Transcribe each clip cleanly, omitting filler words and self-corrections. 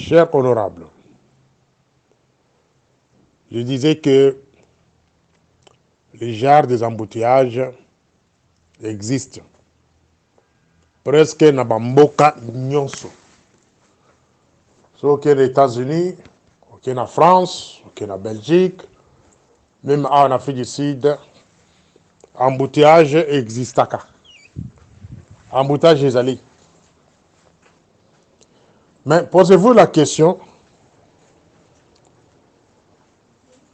Cher honorable, je disais que les genres des embouteillages existent presque na bamboka nyonso. So, aux États-Unis, en France, en Belgique, même en Afrique du Sud, embouteillage existe. Embouteillage est allé. Mais posez-vous la question,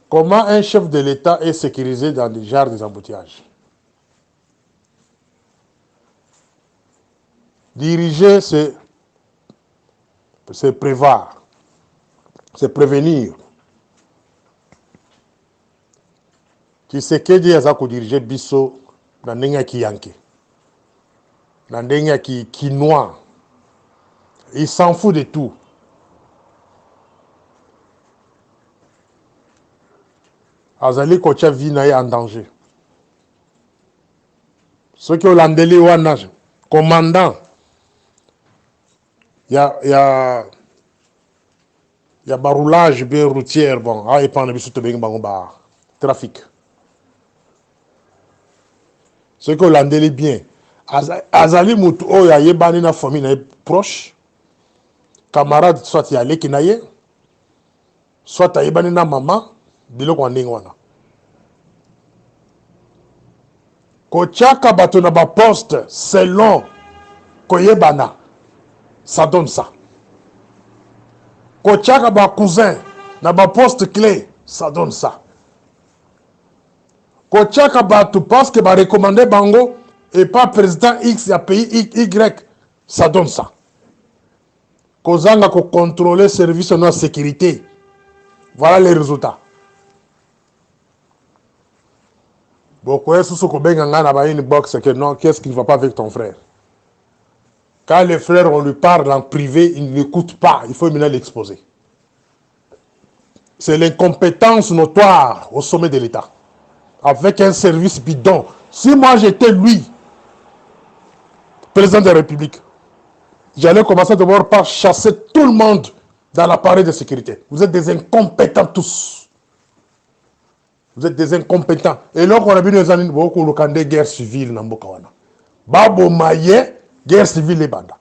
comment un chef de l'État est sécurisé dans les genres des embouteillages? Diriger, c'est prévoir, c'est prévenir. Tshisekedi aza diriger biso na ndenge ya kiyanke, na ndenge ya quinois. Il s'en fout de tout. Azali kocha vie na ye en danger. Ceux qui ont landeli wana commandant, il y a baroulage bien routière, bon, ah, et pas trafic. Ceux qui ont landeli bien, Azali mutu oh ya yebani na famille na proche, camarade soit ya leki na ye, soit yebani na maman, biloko wa ndenge wana. Kochaka bato na ba poste selon koyebana, ça donne ça. Kochaka ba cousin na ba poste clé, ça donne ça. Kochaka bato parce que ba recommander bango et pas président X ya pays Y, ça donne ça. Kozanga ko contrôler service de sécurité. Voilà les résultats. Beaucoup une box que non, qu'est-ce qui ne va pas avec ton frère? Quand les frères, on lui parle en privé, il n'écoute pas. Il faut maintenant l'exposer. C'est l'incompétence notoire au sommet de l'État. Avec un service bidon. Si moi j'étais lui, président de la République, j'allais commencer d'abord par chasser tout le monde dans l'appareil de sécurité. Vous êtes des incompétents tous. Vous êtes des incompétents. Et là, on a vu les années de guerre civile dans Bokawana. Babo Maye, guerre civile les bandes.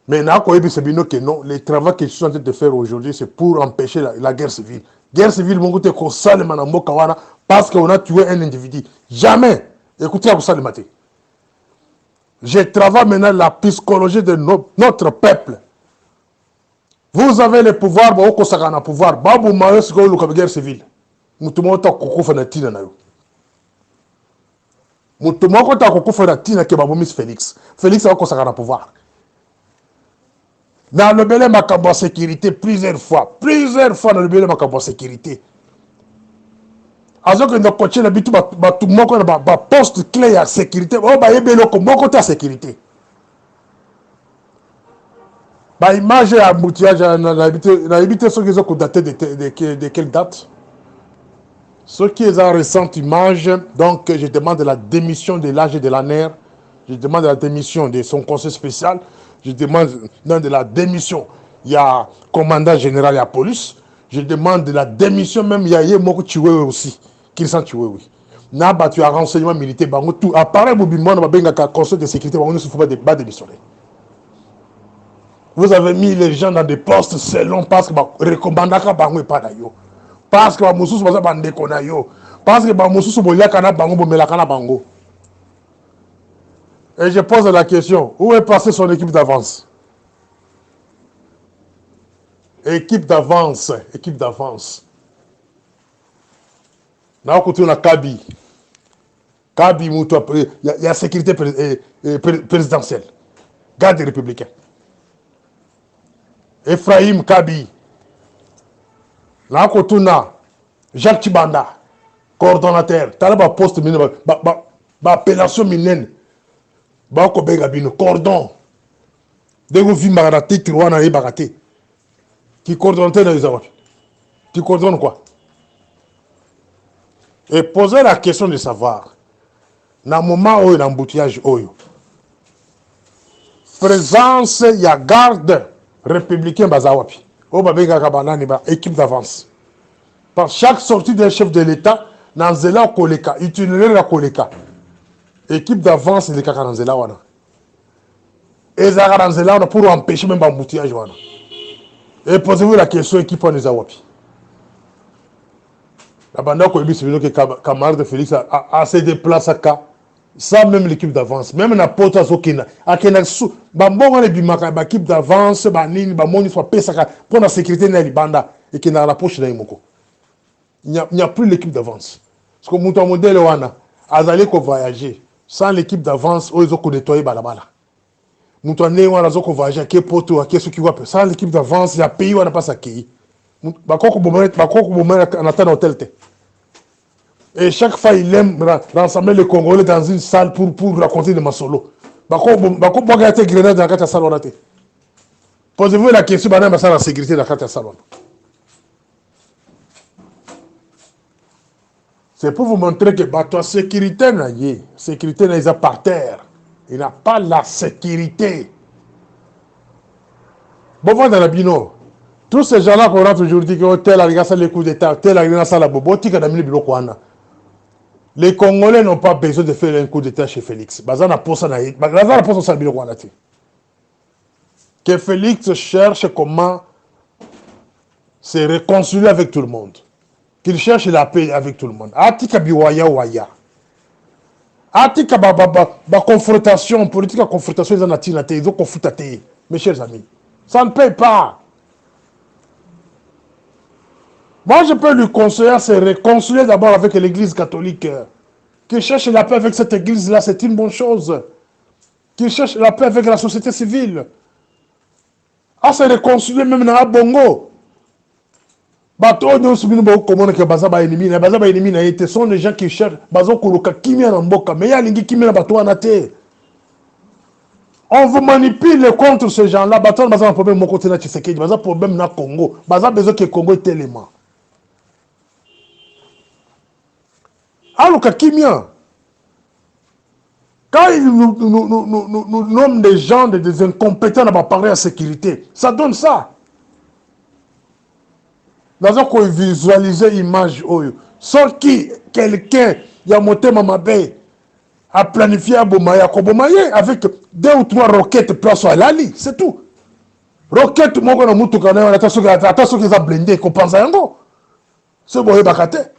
Mais là, que non, les travaux que je suis en train de faire aujourd'hui, c'est pour empêcher la guerre civile. Guerre civile, mon côté, parce qu'on a tué un individu. Jamais. Écoutez, à ça le matin. Je travaille maintenant la psychologie de notre peuple. Vous avez le pouvoir, vous avez le pouvoir. Babo Maye, c'est la guerre civile. Mutumoko kukufa na tina na yo. Mutumoko ta kukufa na tina ke babomis Félix. Félix a kosaka na pouvoir. Dans le belé makambo sécurité plusieurs fois dans le belé makambo sécurité. Azo que no coach na bitu ba tumoko na ba poste clé ya sécurité. Oh ba yebelo ko moko ta sécurité. Ba image ya moutiage na habité ceux qui ont daté de quelle date? Ceux qui ont récente image, donc je demande la démission de l'AG de l'ANER, je demande la démission de son conseil spécial, je demande de la démission, il y a commandant général de la police, je demande de la démission même, il y a Moko Chiwewe aussi, qui sont Chiwewe. Naba, tu as renseignement militaire, tout, appareil Boubimon, conseil de sécurité, il ne faut pas démissionner. Vous avez mis les gens dans des postes selon parce que recommandant Bango et pas d'ailleurs. Parce que Moussous va bande konayo. Parce que Moussous boya kana bango bomela kana bango. Et je pose la question, où est passée son équipe d'avance? Équipe d'avance. Là, on a Kabi. Kabi, il y a sécurité présidentielle. Garde républicain. Ephraim Kabi. Là, on a Jacques Chibanda, coordonnateur. Tu as un poste, appellation mineine. Cordon. Dès que vous avez un titre, qui coordonne dans les avantages. Tu coordonnes quoi? Et poser la question de savoir, dans le moment où il y a un embouteillage, présence, il y a garde républicain Bazawapi. au babega kabana ba équipe d'avance. Par chaque sortie d'un chef de l'État, Nanzela Koleka, itinéraire la Koleka. Équipe d'avance, les Kaka Nanzela wana. Et Zara Nanzela wana pour empêcher même l'embouteillage wana. Et posez-vous la question, équipe en Ezawapi. La bande a connu que camarade de Félix a se déplacé à sans même l'équipe d'avance. Même na pota Zokina. A Kena sou. Bambon les bimaka, l'équipe d'avance, banini, bamoni soit pesaka pour la sécurité na libanda. Et qui n'a la poche na imoko. Il n'y a plus l'équipe d'avance. Parce que mon modèle wana, azali ko voyager. Sans l'équipe d'avance, ils ont nettoyé balabala. Moutoné wana zoko voyager, qui poto, qui ce qui va. Sans l'équipe d'avance, il y a pays où on n'a pas s'accueillir. Bakoko bomber en attendant hôtel. Et chaque fois, il aime rassembler les Congolais dans une salle pour raconter des masolo. Bakoko bagate grenade dans la salle. Posez-vous la question, madame, la sécurité dans la salle. C'est pour vous montrer que la sécurité n'est pas par terre. Il n'a pas la sécurité. Bon, voilà dans la bino. Tous ces gens-là qu'on rentre aujourd'hui, que tel a regardé les coups d'État, tel a regardé la bobo, tel a mis le bureau. Les Congolais n'ont pas besoin de faire un coup d'État chez Félix. Que Félix cherche comment se réconcilier avec tout le monde. Qu'il cherche la paix avec tout le monde. Atika biwaya waya. Atika ba confrontation, politique à confrontation, ils ont confronté. Mes chers amis, ça ne paye pas. Moi, je peux lui conseiller se réconcilier d'abord avec l'église catholique. Qu'il cherche la paix avec cette église-là, c'est une bonne chose. Qu'il cherche la paix avec la société civile. À se réconcilier même dans Bongo. Bato de subinu ba komona ke bazaba ennemi na bazaba ennemi na été sont les gens qui cherchent bazo koluka kimia na mboka mais ya lingi kimia na bato wana te. On vous manipule contre ces gens-là, bato bazaba problème mon côté na Tshisekedi, bazaba problème na Congo, bazaba besoin que Congo est tellement. Aluka kimia. Quand ils nous nomment des gens, des incompétents à parler à sécurité, ça donne ça. Nous avons visualisé l'image. Sauf qui, quelqu'un, il y a monté Mamabé, a planifié Abomaya, avec 2 ou 3 roquettes place à Lali, c'est tout. Roquette, moi, on a moutou quand même, attention qu'ils ont blindé, qu'on pense à un go. C'est bon, bakate.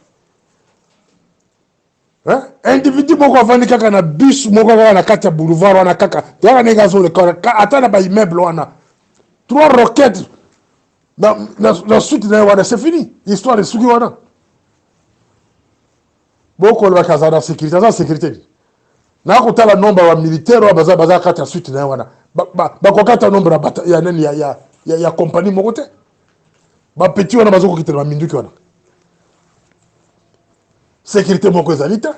Individu, moi, on va dire qu'il y a un bus, moi, on va dire qu'il y a un boulevard, on a kaka, il y a un gazon, attends, il y a un immeuble, on a 3 roquettes. La suite, c'est fini. L'histoire est suivie. Beaucoup de la sécurité. La sécurité. Na ko tala nombre wa militaire wa baza kata suite na wana. Ba ko kata nombre ya compagnie moko te. Ba petit wana bazo ko kitela minduki wana. Sécurité moko ezalita.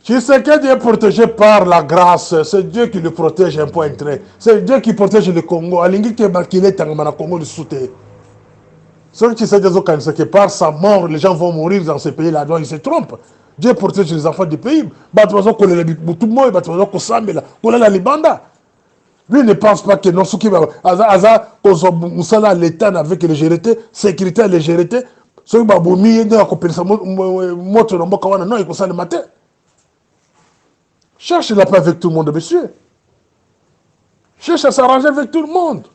Tshisekedi est protégé par la grâce. C'est Dieu qui le protège un point trait. C'est Dieu qui protège le Congo. Alingi qui est marqué dans le Congo du Souté. Ceux qui se disent que par sa mort, les gens vont mourir dans ce pays-là. Donc ils se trompent. Dieu protège les enfants du pays. Lui ne pense pas que non, ce qui va. L'État avec les GRT, sécurité les GRT, ceux qui vont mourir, non, il faut ça le matin. Cherche la paix avec tout le monde, monsieur. Cherche à s'arranger avec tout le monde.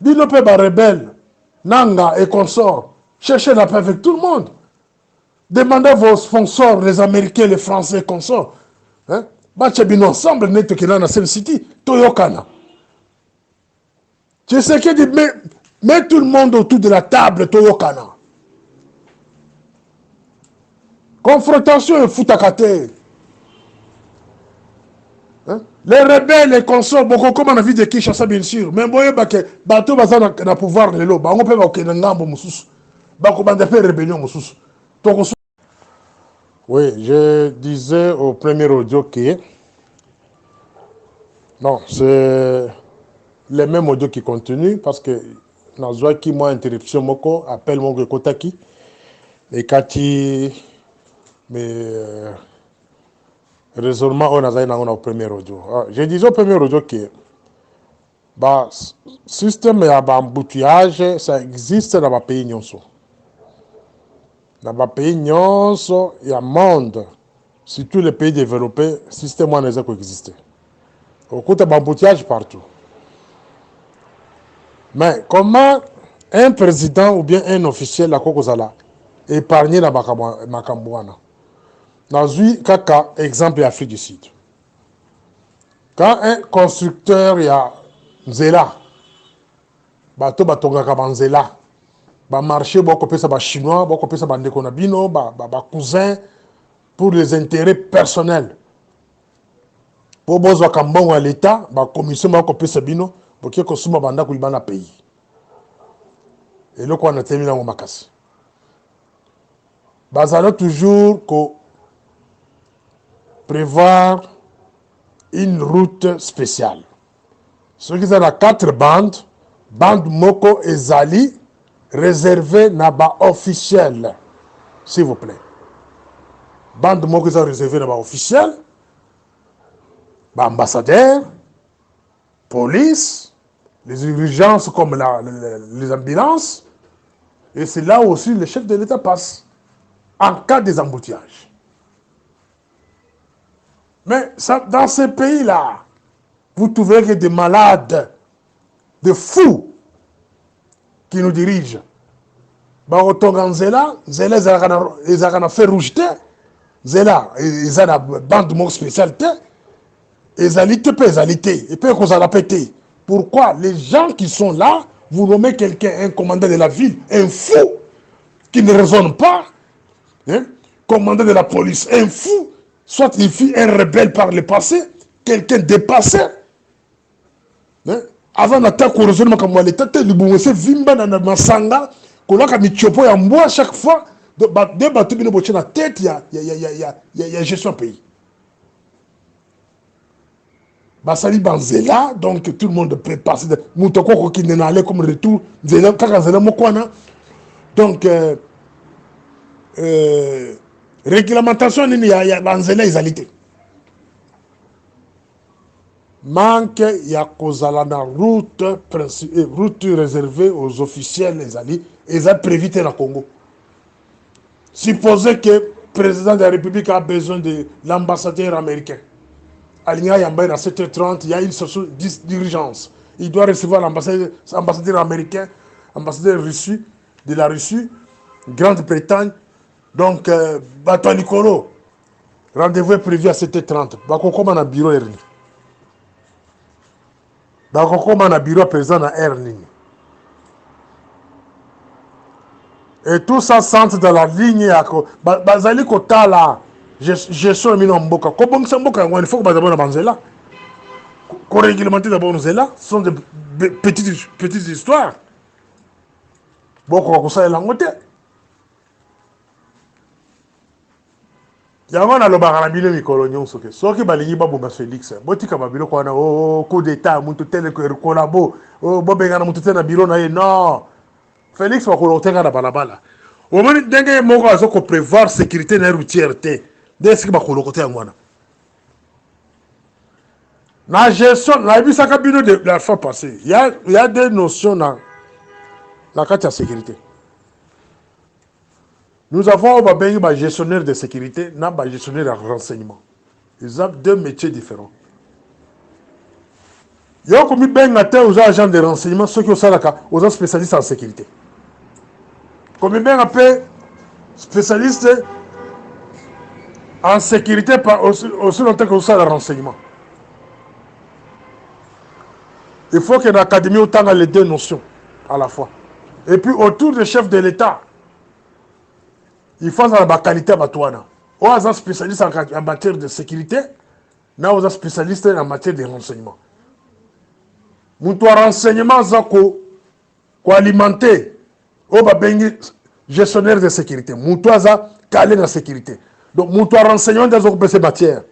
Bilope rebelle, Nanga et consorts. Cherchez la paix avec tout le monde. Demandez vos sponsors, les Américains, les Français, consorts. Bachabino ensemble, net que dans la City, Toyokana. Tu sais que mets tout le monde autour de la table, Toyokana. Confrontation et foutakate. Les rebelles, les consorts, beaucoup comme on a vu de Kinshasa, bien sûr. Mais bon, bateau baza na pouvoir de l'eau. On peut pas que n'angambo mususu. Bako bande faire rébellion mususu. Oui, je disais au premier audio que non, c'est les mêmes audios qui continuent parce que Nazwa qui moi interruption moko appelle mon Kotaki et quand il mais raisonnement on a au premier audio. Je disais au premier audio que le système d'embouteillage, ça existe dans les pays nyonso. Dans les pays nyonso, il y a monde, surtout les pays développés, le système n'a pas existé. Au côté d'embouteillage partout. Mais comment un président ou bien un officiel la Kokozala épargner la Makambouana? Dans un exemple d'Afrique du Sud. Quand un constructeur y a Nzela, bato batongaka banzela, ba marché boko pesa ba chinois, boko pesa ba ndeko na bino, ba cousin pour les intérêts personnels. Pour bozwa kambongo à l'état, ba commission boko pesa bino, bokie kosuma banda kulibana pays. Et là quoi on a terminé en makasi. Bazalo toujours ko prévoir une route spéciale. Ceux qui ont 4 bandes, bande moko et zali, réservé naba officiel, s'il vous plaît. Bande moko est réservé naba officiel, ambassadeur, police, les urgences comme les ambulances, et c'est là aussi le chef de l'État passe en cas des embouteillages. Mais ça, dans ces pays-là, vous trouverez que des malades, des fous qui nous dirigent. Nzela, ils ont fait rougeté. Nzela, ils ont une bande spécialité. Ils ont été, et puis ils ont pété. Pourquoi les gens qui sont là, vous nommez quelqu'un, un commandant de la ville, un fou, qui ne raisonne pas, hein, commandant de la police, un fou, soit il fut un rebelle par le passé, quelqu'un dépassé, hein, avant d'attaquer au raisonnement comme l'État, le bon c'est vimba dans masanga, qu'on a mis chopo et en bois chaque fois, de battre une boîte dans la tête, il y a gestion pays. Basali Banzela, donc tout le monde peut passer de Moutoko qui n'est allé comme retour, Zela, Kakazela Mokwana. Donc, réglementation, il y a Banzela égalité. Manque, il y a Kozalana route réservée aux officiels, les alliés, et ça prévu dans le Congo. Supposez que le président de la République a besoin de l'ambassadeur américain. À 7h30, il y a une sorte d'urgence. Il doit recevoir l'ambassadeur américain, ambassadeur russe, de la Russie, Grande-Bretagne. Donc, Bato Nicolo, rendez-vous est prévu à 7h30. Bakoko na bureau Erni. Bakoko na bureau président à Erni. Et tout ça centre dans la ligne. Bazali Kota là. Gestion de Mboka. Comment ça Mboka, il faut que d'abord Banzela. Qu'on réglemente d'abord Nzela. Ce sont des petites histoires. Beaucoup ça est langote. Il y a un le baranabile Micolonion soke. Soki balingi babomba Félix. Botika babilo kwa na coup d'état muntu tel que collabo. Bobenga na muntu tel na biro na non. Félix va kolotenga na balabala. Au moins dengue moko azoko prévoir sécurité na routière té. Dès que je côté Angwana. La gestion, la vie de la fois passée, il y a des notions dans la carte de sécurité. Nous avons un gestionnaire de sécurité, un gestionnaire de renseignement. Ils ont 2 métiers différents. Il y a comme aux agents de renseignement, ceux qui sont aux spécialistes en sécurité. Comme un spécialiste en sécurité aussi longtemps que ça le renseignement. Il faut que l'académie ait les 2 notions à la fois. Et puis autour des chefs de l'État, il faut avoir la qualité à Batouana. Ou un spécialiste en matière de sécurité, ou un spécialiste en matière de renseignement. Mon renseignement, c'est alimenter ou gestionnaire de sécurité. Mon calé dans la sécurité. Donc, mon renseignement dans ces matières.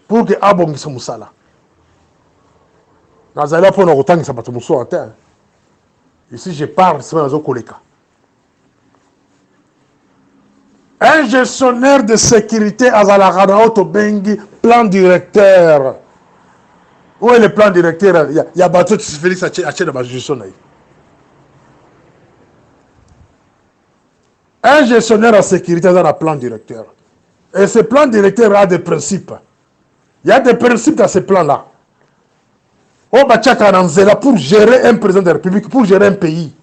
Pour que Abong soit Moussala. Nazala pour nous autant que ça va te mousser en terre. Ici, je parle, c'est dans un collègue. Un gestionnaire de sécurité à Zalakana Bengi, plan directeur. Où est le plan directeur? Il y a bateau qui Félix Haché dans ma gestion. Un gestionnaire en sécurité dans un plan directeur. Et ce plan directeur a des principes. Il y a des principes dans ce plan-là. Pour gérer un président de la République, pour gérer un pays.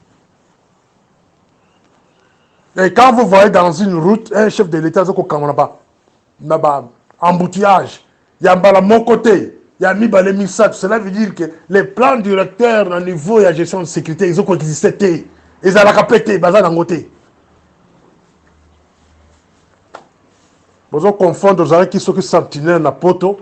Et quand vous voyez dans une route un chef de l'État, il y a embouteillage, il y a mon côté, il y a Mibale Missat. Cela veut dire que les plans directeurs au niveau de la gestion de sécurité, ils ont existé. Ils ont pété, ils ont côté. Vous avez confondre les gens qui sont sentinelles dans la poto.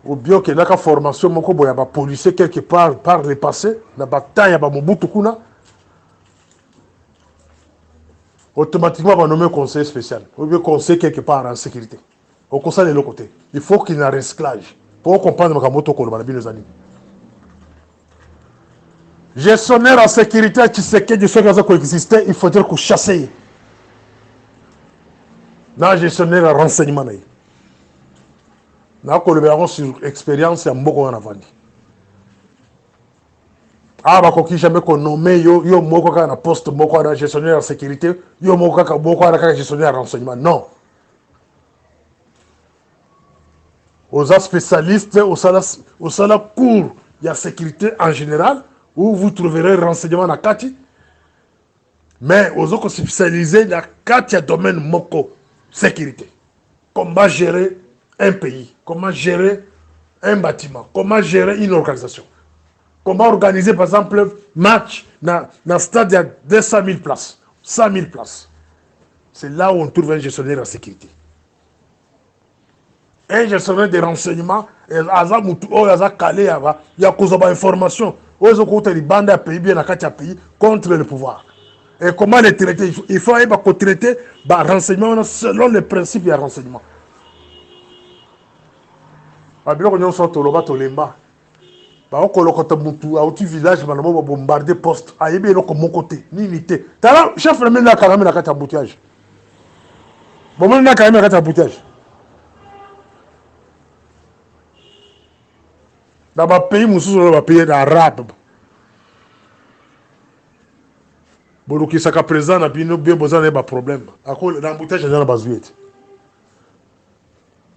Ou bien qu'il y a une formation, il y a des policiers quelque part par le passé, il y a des temps, il y a des Mobutu Kuna. Automatiquement, on va nommer un conseiller spécial. Ou bien conseiller quelque part en sécurité. Au conseil de l'autre côté. Il faut qu'il y ait un recyclage. Pour comprendre que moto nos amis. Gestionnaire en sécurité, tu sais que des choses qui existent, il faudrait qu'on chasse. Dans le gestionnaire en renseignement. Nous avons sur expérience et beaucoup en avant. Ah, bah, quand jamais qu'on nomme yo moko ka na poste moko na gestionnaire en sécurité, yo moko ka gestionnaire en renseignement. Non. Aux spécialistes, au salaire cours, il y a sécurité en général, où vous trouverez renseignement dans Kati. Mais aux autres spécialisés dans Kati, domaine moko, sécurité. Comment gérer un pays, comment gérer un bâtiment, comment gérer une organisation. Comment organiser, par exemple, match dans le stade, il y a 200 000 places, 100 000 places. C'est là où on trouve un gestionnaire en sécurité. Un gestionnaire de renseignement, il y a des informations, contre le pouvoir. Et comment les traiter? Il faut traiter les renseignements selon les principes du renseignement. Bah, on village, on bombarder poste. Aïe, on mon côté. Ni unité. T'as chef le mena quand même la carte embouteillage. Bon, on a quand même la carte embouteillage. Dans le pays, on va payer d'arabe. Bon, qui s'est présent, et puis nous bien besoin d'un problème. À cause de l'embouteillage, il y a un bazouet.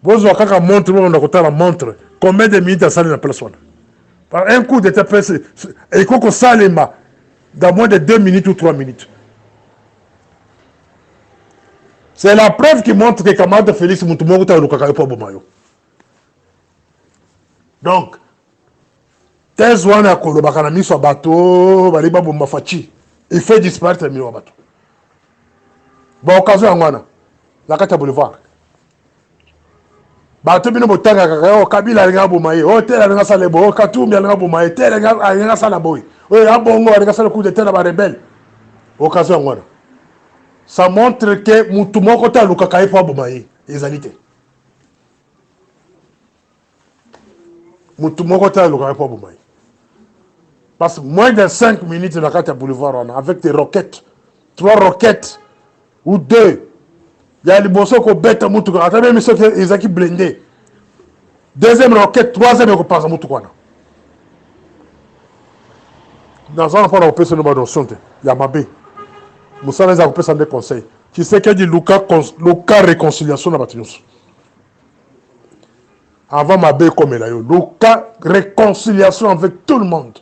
Vous avez quand montre, on a la montre. Combien de minutes à salir la personne? Par un coup de TPS, et qu'on salema dans moins de 2 minutes ou 3 minutes. C'est la preuve qui montre que Kamada Félix Moutoumou est le pas Bomayo. Donc, Tezwana Kolobakanami soit bateau, Baliba Bombafachi, il fait disparaître le milieu bateau. Bon, occasion à Wana, la carte boulevard. Bateau bino botanga kakao, Kabila alinga Bomaye, oh, tel alinga salebo, oh, Katoumi alinga Bomaye, tel alinga salaboy, oh, Abongo alinga salabo de tel à rebelle. Occasion à Wana. Ça montre que Moutoumou est le kakaï pour Bomaye, les anités. Moutoumou est le kakaï pour Bomaye. Parce que moins de 5 minutes dans la carte boulevard, avec des roquettes, 3 roquettes ou 2. Il y a les bossons qui bêtent à Moutoukou. Attends, même ceux qui ont blindé. Deuxième roquette, troisième qui passe à Moutoukou. Dans un rapport, on peut se nommer dans son. Il y a Mabé. Moussa les a coupé sans des conseils. Tu sais qu'il y a dit Lucas réconciliation dans la bâtiment. Avant Mabé comme il a eu. Lucas réconciliation avec tout le monde.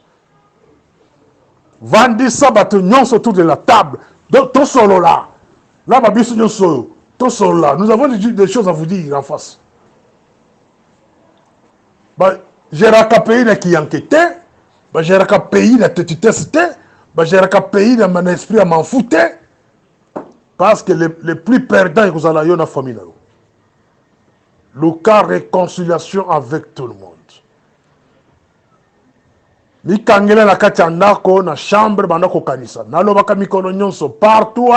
Vandi ça bâtiment autour de la table. Tout solo là. Là, ma bise nous solo. Tout solo là. Nous avons des choses à vous dire en face. J'ai un pays qui enquêtait. J'ai un pays qui testé. J'ai un pays qui mon esprit à m'en foutre. Parce que les plus perdants, vous allez dans la famille. Le cas réconciliation avec tout le monde. Ni kangela na kati ya ndako na chambre bandako kanisa. Nalobaka mikolo nyonso partout.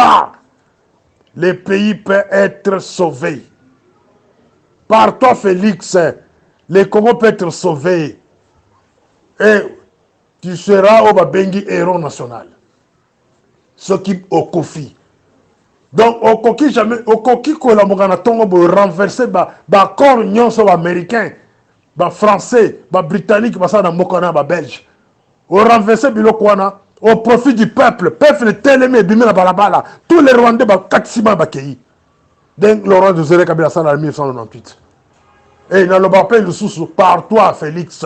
Le pays peut être sauvé. Par toi, Félix, le Congo peut être sauvé. Et tu seras au Babengi héros national. Ce qui au Kofi. Donc, au coquille jamais, au coquille collaborer na tongo pour renverser ba corps nyonso ba américain, ba français, ba britannique, ba ça na mokona ba belge. Au renverser biloko wana au profit du peuple. Peuple télémé bimé na balabala. Tous les Rwandais ba katsima ba kei. Donc, Laurent de Zéré Kabila ça en 1998. Et dans le rappel le sous par toi Félix,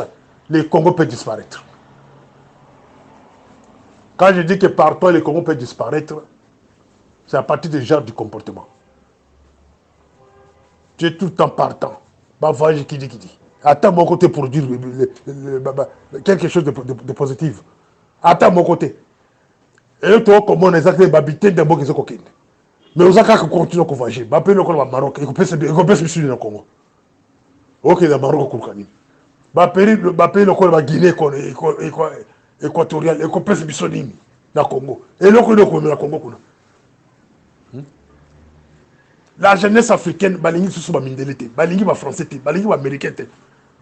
le Congo peut disparaître. Quand je dis que par toi le Congo peut disparaître, c'est à partir du genre du comportement. Tu es tout le temps partant. Bah, voyage qui dit. Attends mon côté pour dire quelque chose de positif. Attends mon côté. Et toi, comme on est acté, habiter des mots qui sont coquines. Mais aux accords qui continuent à voyager. Bah, payer le Maroc. Il faut pas se suivre dans le Congo. Ok, dans le Maroc, au Koukani. Bah, payer le Guinée équatoriale. Il faut pas se suivre dans le Congo. Et le Congo. La jeunesse africaine, balingi sous ba mindelete, balingi ba français, balingi ba américain.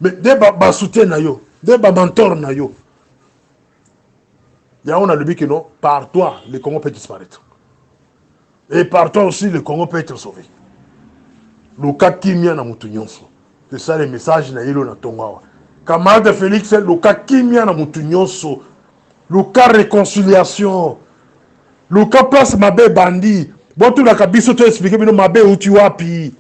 Mais dès ba soutien na yo, dès ba mentor na yo. Ya on a le but que non, par toi, le Congo peut disparaître. Et par toi aussi, le Congo peut être sauvé. Luka kimia na mutu nyonso. C'est ça le message na yelo na tongawa. Camarade Félix, Luka kimia na mutu nyonso. Luka réconciliation. Luka place mabe bandi. Bon, tout la kabiso te expliquer, mais mabe outi wapi.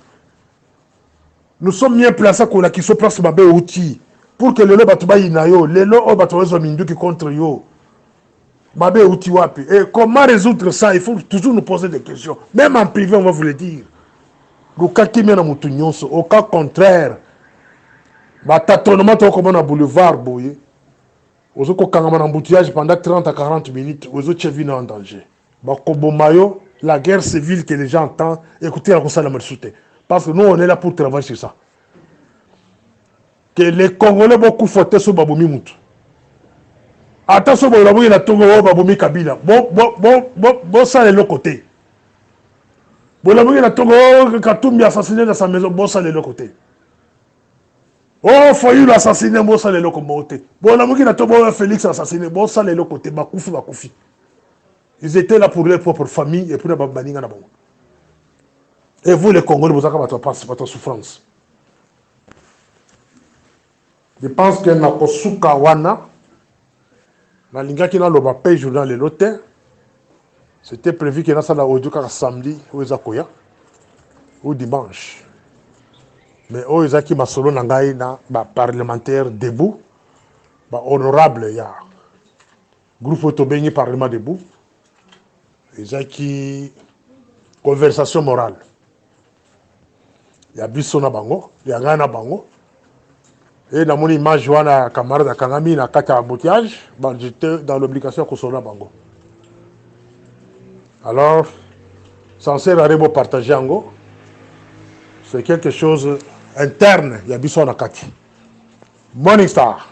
Nous sommes bien placés pour la qui se place mabe outi. Pour que le lo batuba inayo, le lo o batuba zo mindu qui contre yo. Mabe outi wapi. Et comment résoudre ça? Il faut toujours nous poser des questions. Même en privé, on va vous le dire. Le cas qui mène à Moutounions, au cas contraire, tâtonnement comme on a boulevard, boye. Aux autres, quand on a un embouteillage pendant 30 à 40 minutes, aux autres, tu en danger. Kobomayo, la guerre civile que les gens entendent, écoutez la console de la parce que nous, on est là pour travailler sur ça. Que les Congolais beaucoup fouettés sur Baboumi Moutou. Attention, il y a Togo, Baboumi Kabila. Bon, ça, est l'autre côté. Bon, il y a Togo, Katumbi assassiné dans sa maison, bon, ça, est l'autre côté. Oh, Foyou assassiné, bon, ça, est l'autre côté. Bon, il y a Togo, Félix assassiné, bon, ça, est l'autre côté. Bakoufi. Ils étaient là pour leur propre famille et pour les Babaninga. Et vous, les Congolais, vous avez votre souffrance. Je pense que na kosuka wana, na linga qui na loba paye journal le lote, c'était prévu que na sala audio kaka samedi ou ezakoya ou dimanche. Mais o ezaki masolo na ngai na ba parlementaire debout, ba honorable ya groupe autobeni parlement debout. Ezaki conversation morale. Ya biso na bango, ya ngai na bango. Et dans mon image, je vois camarade de Kangami na kata embouteillage, j'étais dans l'obligation de sola bango. Alors, censé rarement partager ango, c'est quelque chose interne, il y a besoin de kati. Morning Star.